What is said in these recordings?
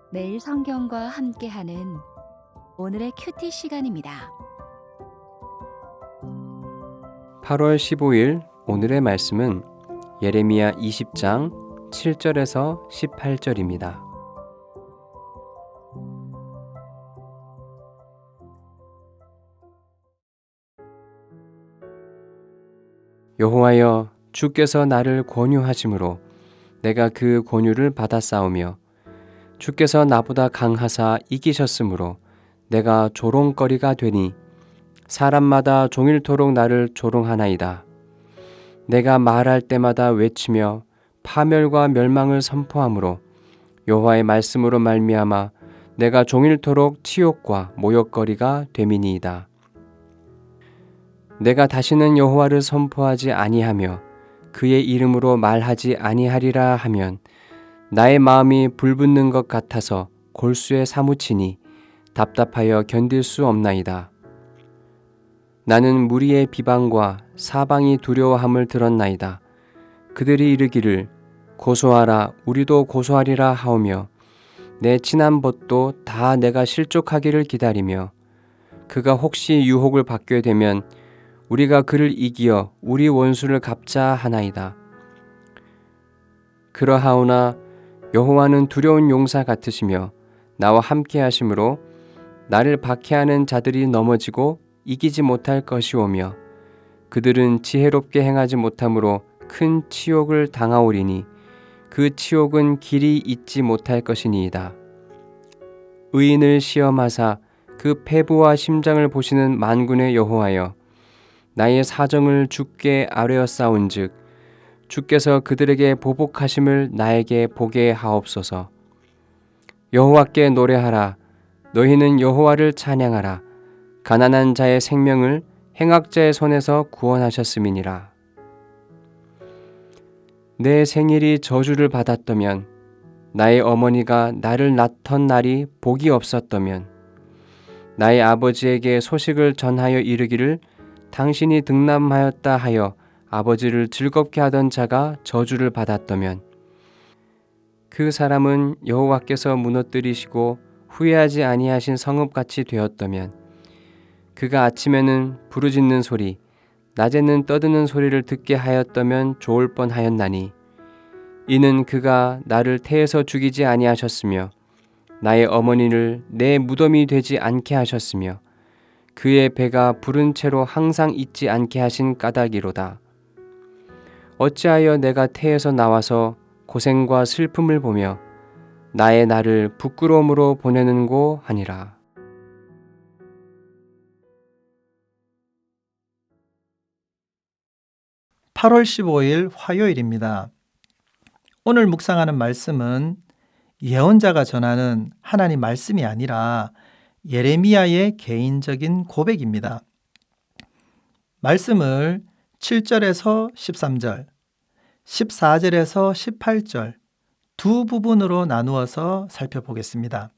매일 성경과 함께하는 오늘의 큐티 시간입니다. 8월 15일 오늘의 말씀은 예레미야 20장 7절에서 18절입니다. 여호와여, 주께서 나를 권유하심으로 내가 그 권유를 받았사오며 주께서 나보다 강하사 이기셨으므로 내가 조롱거리가 되니 사람마다 종일토록 나를 조롱하나이다. 내가 말할 때마다 외치며 파멸과 멸망을 선포하므로 여호와의 말씀으로 말미암아 내가 종일토록 치욕과 모욕거리가 됨이니이다. 내가 다시는 여호와를 선포하지 아니하며 그의 이름으로 말하지 아니하리라 하면 나의 마음이 불붙는 것 같아서 골수에 사무치니 답답하여 견딜 수 없나이다. 나는 무리의 비방과 사방이 두려워함을 들었나이다. 그들이 이르기를 고소하라, 우리도 고소하리라 하오며 내 친한 벗도 다 내가 실족하기를 기다리며 그가 혹시 유혹을 받게 되면 우리가 그를 이기어 우리 원수를 갚자 하나이다. 그러하오나 여호와는 두려운 용사 같으시며 나와 함께 하심으로 나를 박해하는 자들이 넘어지고 이기지 못할 것이오며 그들은 지혜롭게 행하지 못함으로 큰 치욕을 당하오리니 그 치욕은 길이 잊지 못할 것이니이다. 의인을 시험하사 그 패부와 심장을 보시는 만군의 여호와여, 나의 사정을 주께 아뢰었사온즉 주께서 그들에게 보복하심을 나에게 보게 하옵소서. 여호와께 노래하라. 너희는 여호와를 찬양하라. 가난한 자의 생명을 행악자의 손에서 구원하셨음이니라. 내 생일이 저주를 받았다면, 나의 어머니가 나를 낳던 날이 복이 없었다면, 나의 아버지에게 소식을 전하여 이르기를 당신이 등남하였다 하여 아버지를 즐겁게 하던 자가 저주를 받았다면, 그 사람은 여호와께서 무너뜨리시고 후회하지 아니하신 성읍같이 되었다면, 그가 아침에는 부르짖는 소리, 낮에는 떠드는 소리를 듣게 하였다면 좋을 뻔하였나니, 이는 그가 나를 태에서 죽이지 아니하셨으며 나의 어머니를 내 무덤이 되지 않게 하셨으며 그의 배가 부른 채로 항상 잊지 않게 하신 까닭이로다. 어찌하여 내가 태에서 나와서 고생과 슬픔을 보며 나의 날을 부끄러움으로 보내는고 하니라. (8월 15일) 화요일입니다. 오늘 묵상하는 말씀은 예언자가 전하는 하나님 말씀이 아니라 예레미야의 개인적인 고백입니다. 말씀을 7절에서 13절, 14절에서 18절 두 부분으로 나누어서 살펴보겠습니다.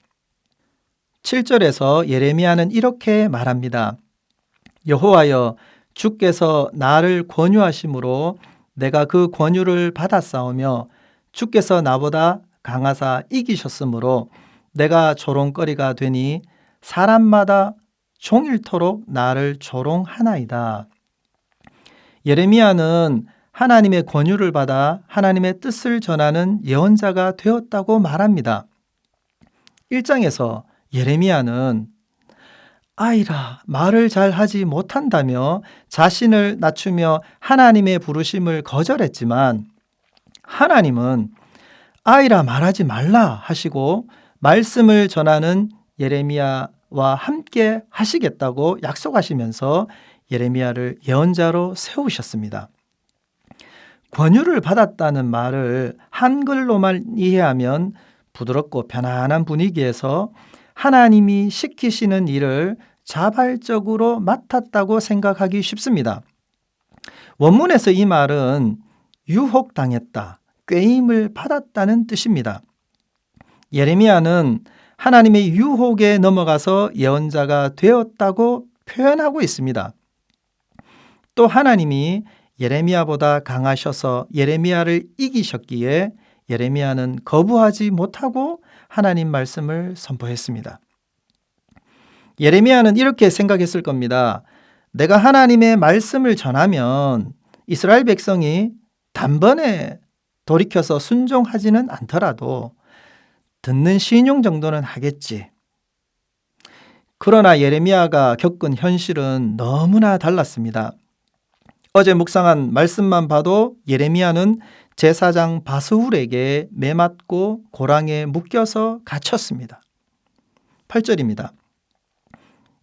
7절에서 예레미야는 이렇게 말합니다. 여호와여, 주께서 나를 권유하심으로 내가 그 권유를 받았사오며 주께서 나보다 강하사 이기셨으므로 내가 조롱거리가 되니 사람마다 종일토록 나를 조롱하나이다. 예레미야는 하나님의 권유를 받아 하나님의 뜻을 전하는 예언자가 되었다고 말합니다. 1장에서 예레미야는 아이라 말을 잘 하지 못한다며 자신을 낮추며 하나님의 부르심을 거절했지만 하나님은 아이라 말하지 말라 하시고 말씀을 전하는 예레미야와 함께 하시겠다고 약속하시면서 예레미야를 예언자로 세우셨습니다. 권유를 받았다는 말을 한글로만 이해하면 부드럽고 편안한 분위기에서 하나님이 시키시는 일을 자발적으로 맡았다고 생각하기 쉽습니다. 원문에서 이 말은 유혹당했다, 꾀임을 받았다는 뜻입니다. 예레미야는 하나님의 유혹에 넘어가서 예언자가 되었다고 표현하고 있습니다. 또 하나님이 예레미야보다 강하셔서 예레미야를 이기셨기에 예레미야는 거부하지 못하고 하나님 말씀을 선포했습니다. 예레미야는 이렇게 생각했을 겁니다. 내가 하나님의 말씀을 전하면 이스라엘 백성이 단번에 돌이켜서 순종하지는 않더라도 듣는 신용 정도는 하겠지. 그러나 예레미야가 겪은 현실은 너무나 달랐습니다. 어제 묵상한 말씀만 봐도 예레미야는 제사장 바스훌에게 매맞고 고랑에 묶여서 갇혔습니다. 8절입니다.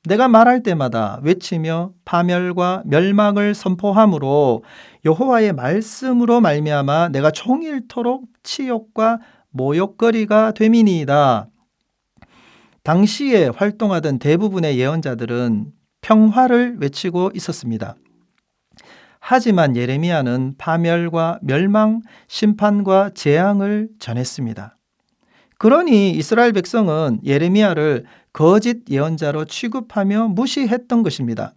내가 말할 때마다 외치며 파멸과 멸망을 선포함으로 여호와의 말씀으로 말미암아 내가 종일토록 치욕과 모욕거리가 됨이니이다. 당시에 활동하던 대부분의 예언자들은 평화를 외치고 있었습니다. 하지만 예레미야는 파멸과 멸망, 심판과 재앙을 전했습니다. 그러니 이스라엘 백성은 예레미야를 거짓 예언자로 취급하며 무시했던 것입니다.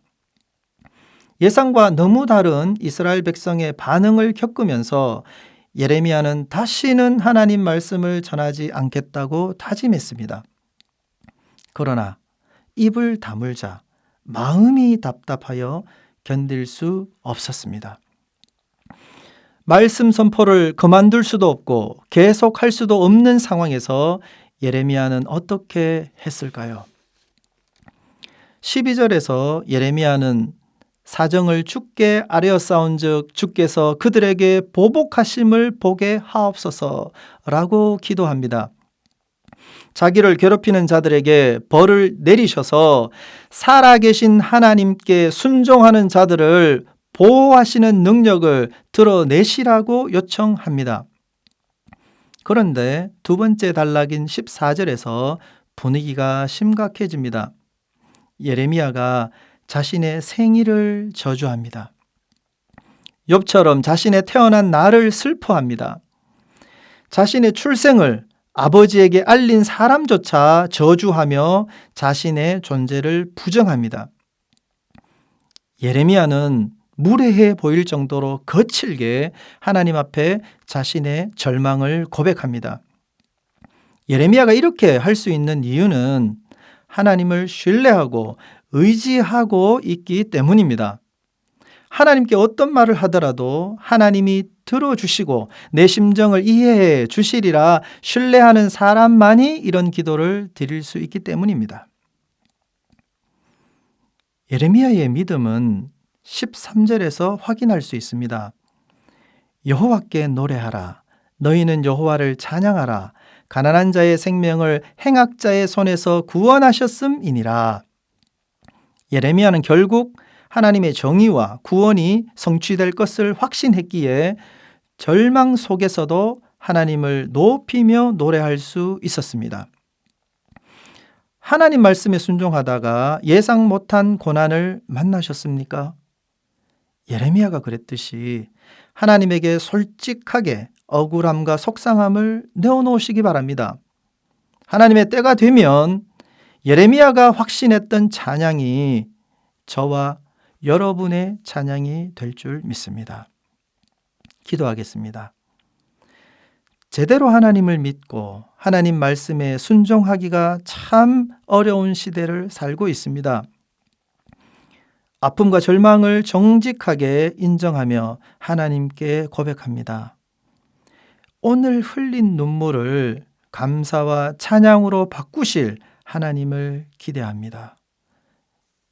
예상과 너무 다른 이스라엘 백성의 반응을 겪으면서 예레미야는 다시는 하나님 말씀을 전하지 않겠다고 다짐했습니다. 그러나 입을 다물자 마음이 답답하여 견딜 수 없었습니다. 말씀 선포를 그만둘 수도 없고 계속할 수도 없는 상황에서 예레미야는 어떻게 했을까요? 12절에서 예레미야는 사정을 주께 아뢰었사온즉 주께서 그들에게 보복하심을 보게 하옵소서라고 기도합니다. 자기를 괴롭히는 자들에게 벌을 내리셔서 살아계신 하나님께 순종하는 자들을 보호하시는 능력을 드러내시라고 요청합니다. 그런데 두 번째 단락인 14절에서 분위기가 심각해집니다. 예레미야가 자신의 생일을 저주합니다. 욥처럼 자신의 태어난 날을 슬퍼합니다. 자신의 출생을 아버지에게 알린 사람조차 저주하며 자신의 존재를 부정합니다. 예레미야는 무례해 보일 정도로 거칠게 하나님 앞에 자신의 절망을 고백합니다. 예레미야가 이렇게 할 수 있는 이유는 하나님을 신뢰하고 의지하고 있기 때문입니다. 하나님께 어떤 말을 하더라도 하나님이 들어주시고 내 심정을 이해해 주시리라 신뢰하는 사람만이 이런 기도를 드릴 수 있기 때문입니다. 예레미야의 믿음은 13절에서 확인할 수 있습니다. 여호와께 노래하라. 너희는 여호와를 찬양하라. 가난한 자의 생명을 행악자의 손에서 구원하셨음이니라. 예레미야는 결국 하나님의 정의와 구원이 성취될 것을 확신했기에 절망 속에서도 하나님을 높이며 노래할 수 있었습니다. 하나님 말씀에 순종하다가 예상 못한 고난을 만나셨습니까? 예레미야가 그랬듯이 하나님에게 솔직하게 억울함과 속상함을 내어놓으시기 바랍니다. 하나님의 때가 되면 예레미야가 확신했던 찬양이 저와 여러분의 찬양이 될 줄 믿습니다. 기도하겠습니다. 제대로 하나님을 믿고 하나님 말씀에 순종하기가 참 어려운 시대를 살고 있습니다. 아픔과 절망을 정직하게 인정하며 하나님께 고백합니다. 오늘 흘린 눈물을 감사와 찬양으로 바꾸실 하나님을 기대합니다.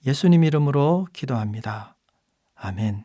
예수님 이름으로 기도합니다. 아멘.